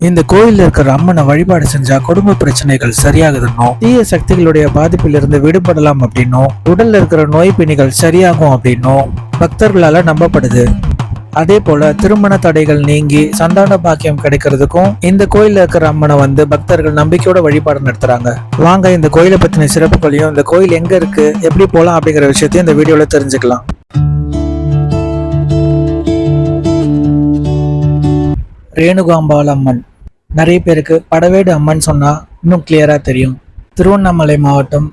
இந்த கோயில்ல இருக்கிற அம்மனை வழிபாடு செஞ்சா குடும்ப பிரச்சனைகள் சரியாகுதுன்னும், தீய சக்திகளுடைய பாதிப்பிலிருந்து விடுபடலாம் அப்படின்னும், உடல்ல இருக்கிற நோய் பிணிகள் சரியாகும் அப்படின்னும் பக்தர்களால நம்பப்படுது. அதே போல திருமண தடைகள் நீங்கி சந்தான பாக்கியம் கிடைக்கிறதுக்கும் இந்த கோயில்ல இருக்கிற அம்மனை பக்தர்கள் நம்பிக்கையோட வழிபாடு நடத்துறாங்க. வாங்க இந்த கோயிலை பத்தின சிறப்புகளையும், இந்த கோயில் எங்க இருக்கு, எப்படி போலாம் அப்படிங்கிற விஷயத்தையும் இந்த வீடியோல தெரிஞ்சுக்கலாம். ரேணுகாம்பாள் அம்மன். நிறைய பேருக்கு படவேடு அம்மன் சொன்னா இன்னும் கிளியரா தெரியும். திருவண்ணாமலை மாவட்டம்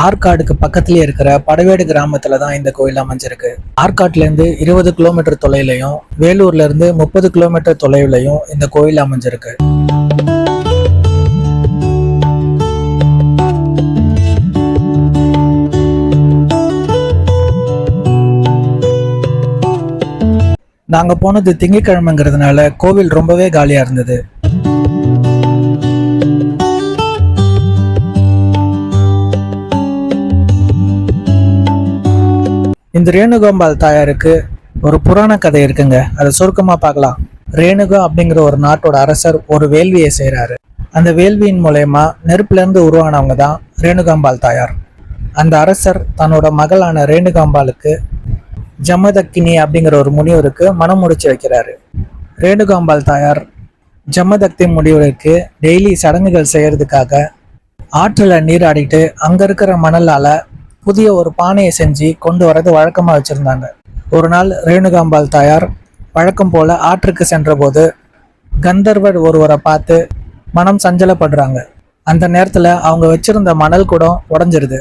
ஆற்காடுக்கு பக்கத்திலே இருக்கிற படவேடு கிராமத்துல தான் இந்த கோயில் அமைஞ்சிருக்கு. ஆற்காட்டுல இருந்து 20 கிலோமீட்டர் தொலைவிலையும், வேலூர்ல இருந்து 30 கிலோமீட்டர் தொலைவிலையும் இந்த கோயில் அமைஞ்சிருக்கு. நாங்க போனது திங்கட்கிழமைங்கிறதுனால கோவில் ரொம்பவே காலியா இருந்தது. இந்த ரேணுகாம்பாள் தாயாருக்கு ஒரு புராண கதை இருக்குங்க. அதை சுருக்கமா பார்க்கலாம். ரேணுகா அப்படிங்கிற ஒரு நாட்டோட அரசர் ஒரு வேள்வியை செய்யறாரு. அந்த வேள்வியின் மூலயமா நெருப்புல இருந்து உருவானவங்க தான் ரேணுகாம்பாள் தாயார். அந்த அரசர் தன்னோட மகளான ரேணுகாம்பாளுக்கு ஜமதக்கினி அப்படிங்கிற ஒரு முனிவருக்கு மனம் முடிச்சு வைக்கிறாரு. ரேணுகாம்பாள் தாயார் ஜமதக்தி முனிவருக்கு டெய்லி சடங்குகள் செய்யறதுக்காக ஆற்றுல நீராடிட்டு அங்க இருக்கிற மணலால புதிய ஒரு பானையை செஞ்சு கொண்டு வரது வழக்கமா வச்சிருந்தாங்க. ஒரு நாள் ரேணுகாம்பாள் தாயார் வழக்கம் போல ஆற்றுக்கு சென்ற போது கந்தர்வர் ஒருவரை பார்த்து மனம் சஞ்சலப்படுறாங்க. அந்த நேரத்துல அவங்க வச்சிருந்த மணல் குடம் உடஞ்சிருது.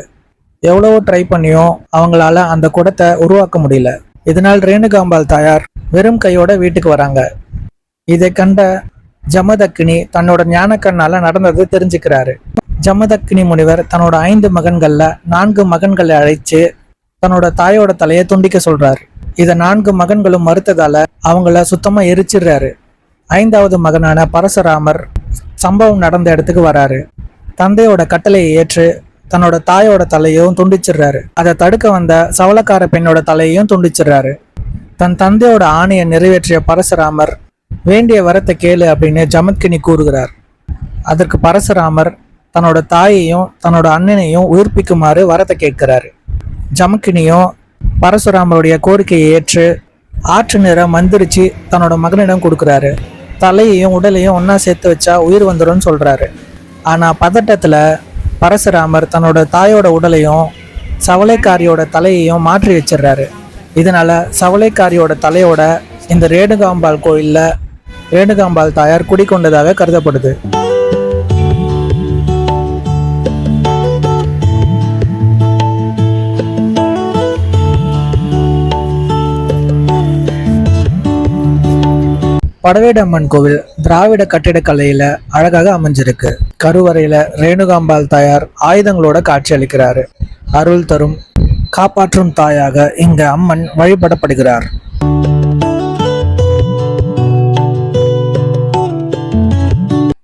எவ்வளவோ ட்ரை பண்ணியும் அவங்களால அந்த குடத்தை உருவாக்க முடியல. இதனால் ரேணுகாம்பாள் தாயார் வெறும் கையோட வீட்டுக்கு வராங்க. இதை கண்ட ஜமதக்கினி தன்னோட ஞான கண்ணால நடந்தது தெரிஞ்சுக்கிறாரு. ஜமதக்கினி முனிவர் தன்னோட 5 மகன்கள்ல 4 மகன்களை அழைச்சு தன்னோட தாயோட தலையை துண்டிக்க சொல்றாரு. இதை 4 மகன்களும் மறுத்ததால அவங்கள சுத்தமா எரிச்சிடுறாரு. 5வது மகனான பரசுராமர் சம்பவம் நடந்த இடத்துக்கு வராரு. தந்தையோட கட்டளையை ஏற்று தன்னோட தாயோட தலையையும் துண்டிச்சிடுறாரு. அதை தடுக்க வந்த சவளக்கார பெண்ணோட தலையையும் துண்டிச்சிடுறாரு. தன் தந்தையோட ஆணையை நிறைவேற்றிய பரசுராமர் வேண்டிய வரத்தை கேளு அப்படின்னு ஜமத்கினி கூறுகிறார். அதற்கு பரசுராமர் தன்னோட தாயையும் தன்னோட அண்ணனையும் உயிர்ப்பிக்குமாறு வரத்தை கேட்கிறாரு. ஜமக்கினியும் பரசுராமருடைய கோரிக்கையை ஏற்று ஆற்று நீரை மந்திரிச்சு தன்னோட மகனிடம் கொடுக்குறாரு. தலையையும் உடலையும் ஒன்னா சேர்த்து வச்சா உயிர் வந்துடும் சொல்றாரு. ஆனா பதட்டத்துல பரசுராமர் தன்னோட தாயோட உடலையும் சவளைக்காரியோட தலையையும் மாற்றி வச்சிடுறாரு. இதனால சவளைக்காரியோட தலையோட இந்த ரேணுகாம்பாள் கோயில்ல ரேணுகாம்பாள் தாயார் குடிக்கொண்டதாக கருதப்படுது. படவேடு அம்மன் கோவில் திராவிட கட்டிடக்கலையில அழகாக அமைஞ்சிருக்கு. கருவறையில ரேணுகாம்பாள் தாயார் ஆயுதங்களோட காட்சி அளிக்கிறாரு. அருள் தரும் காப்பாற்றும் தாயாக இங்க அம்மன் வழிபடப்படுகிறார்.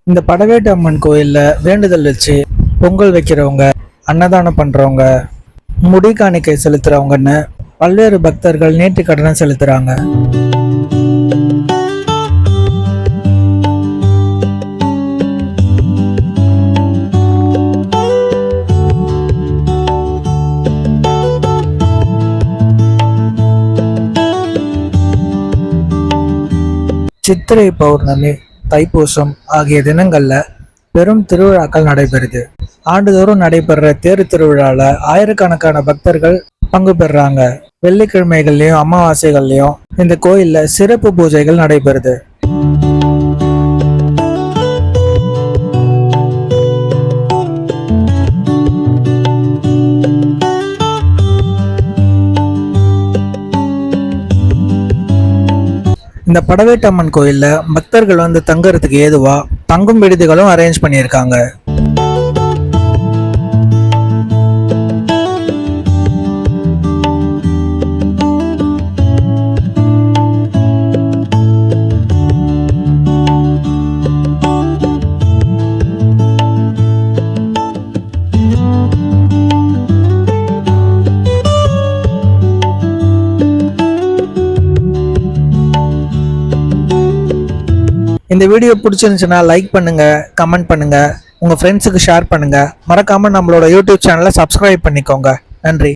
இந்த படவேடு அம்மன் கோயில்ல வேண்டுதல் வச்சு பொங்கல் வைக்கிறவங்க, அன்னதானம் பண்றவங்க, முடி காணிக்கை செலுத்துறவங்கன்னு பல்வேறு பக்தர்கள் நேர்த்தி கடனை செலுத்துறாங்க. சித்திரை பௌர்ணமி, தைப்பூசம் ஆகிய தினங்கள்ல பெரும் திருவிழாக்கள் நடைபெறுது. ஆண்டுதோறும் நடைபெற தேர் திருவிழால ஆயிரக்கணக்கான பக்தர்கள் பங்கு பெறாங்க. வெள்ளிக்கிழமைகள்லயும் அமாவாசைகள்லயும் இந்த கோயில்ல சிறப்பு பூஜைகள் நடைபெறுது. இந்த படவேட்டு அம்மன் கோயில்ல பக்தர்கள் தங்கறதுக்கு ஏதுவா தங்கும் விடுதிகளும் அரேஞ்ச் பண்ணியிருக்காங்க. இந்த வீடியோ பிடிச்சிருந்துச்சுன்னா லைக் பண்ணுங்க, கமெண்ட் பண்ணுங்க, உங்க ஃப்ரெண்ட்ஸுக்கு ஷேர் பண்ணுங்க. மறக்காம நம்மளோட யூடியூப் சேனலை சப்ஸ்கிரைப் பண்ணிக்கோங்க. நன்றி.